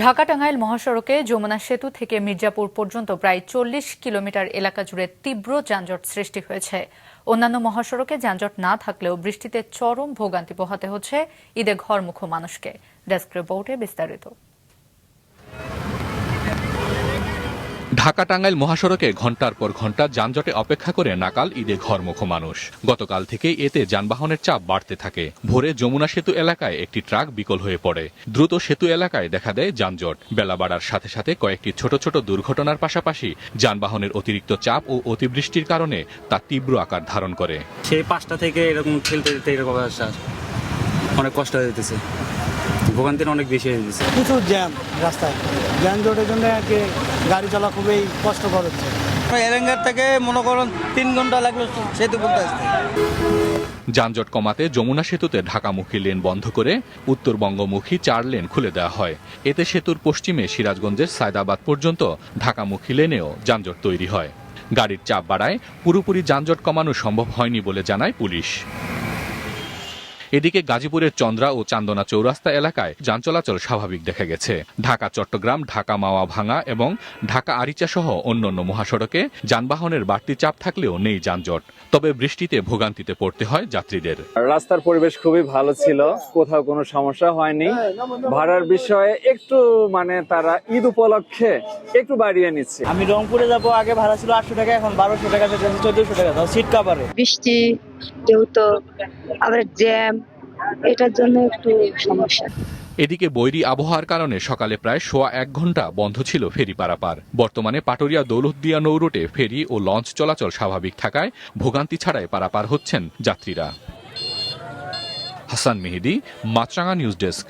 ঢাকা-টাঙ্গাইল মহাসড়কে যমুনা সেতু থেকে মির্জাপুর পর্যন্ত প্রায় ৪০ কিলোমিটার এলাকা জুড়ে তীব্র যানজট সৃষ্টি হয়েছে। অন্যান্য মহাসড়কে যানজট না থাকলেও বৃষ্টিতে চরম ভোগান্তি পোহাতে হচ্ছে ঈদে ঘরমুখো মানুষকে। ডেস্ক রিপোর্টে বিস্তারিত। ঢাকা-টাঙ্গাইল মহাসড়কে ঘণ্টার পর ঘণ্টা যানজটে অপেক্ষা করে নাকাল ঈদে ঘরমুখো মানুষ। গতকাল থেকেই এতে যানবাহনের চাপ বাড়তে থাকে। ভোরে যমুনা সেতু এলাকায় একটি ট্রাক বিকল হয়ে পড়ে। দ্রুত সেতু এলাকায় দেখা দেয় যানজট। বেলা বাড়ার সাথে সাথে কয়েকটি ছোট ছোট দুর্ঘটনার পাশাপাশি যানবাহনের অতিরিক্ত চাপ ও অতিবৃষ্টির কারণে তা তীব্র আকার ধারণ করে। সেই ৫টা থেকে এরকম ঠেলতে এরকম অনেক কষ্ট হয়ে যেতেছে, ভোগান্তির অনেক বেশি হয়ে যেতেছে। প্রচুর জ্যাম রাস্তায়, যানজটের জন্য গাড়ি চলা খুবই কষ্টকর হচ্ছে। এরেঙ্গার থেকে মনে করেন ৩ ঘন্টা লাগলো সেতু পর্যন্ত আসতে। যানজট কমাতে যমুনা সেতুতে ঢাকামুখী লেন বন্ধ করে উত্তরবঙ্গমুখী ৪ লেন খুলে দেওয়া হয়। এতে সেতুর পশ্চিমে সিরাজগঞ্জের সায়দাবাদ পর্যন্ত ঢাকামুখী লেনেও যানজট তৈরি হয়। গাড়ির চাপ বাড়ায় পুরোপুরি যানজট কমানো সম্ভব হয়নি বলে জানায় পুলিশ। এদিকে গাজীপুরের চন্দ্রা ও চান্দনা চৌরাস্তা এলাকায় যান চলাচল স্বাভাবিক দেখা গেছে। ঢাকা-চট্টগ্রাম, ঢাকা-মাওয়া-ভাঙ্গা এবং ঢাকা-আরিচা সহ অন্যান্য মহাসড়কে যানবাহনের বাড়তি চাপ থাকলেও নেই যানজট। তবে বৃষ্টিতে ভোগান্তিতে পড়তে হয় যাত্রীদের। রাস্তার পরিবেশ খুবই ভালো ছিল, কোথাও কোনো সমস্যা হয়নি। ভাড়ার বিষয়ে একটু তারা ঈদ উপলক্ষে একটু বাড়িয়ে নিচ্ছে। আমি রংপুরে যাব, আগে ভাড়া ছিল 800 টাকা, এখন 1200 টাকা, 1400 টাকা, তাও সিট কাভারে। বৃষ্টি যেহেতু আবার জ্যাম, এটার জন্য একটু সমস্যা। এদিকে বৈরী আবহাওয়ার কারণে সকালে প্রায় ১.৫ ঘন্টা বন্ধ ছিল ফেরি পারাপার। বর্তমানে পাটুরিয়া দৌলতদিয়া নৌরুটে ফেরি ও লঞ্চ চলাচল স্বাভাবিক থাকায় ভোগান্তি ছাড়াই পারাপার হচ্ছেন যাত্রীরা। হাসান মেহেদী, মাছরাঙা নিউজ ডেস্ক।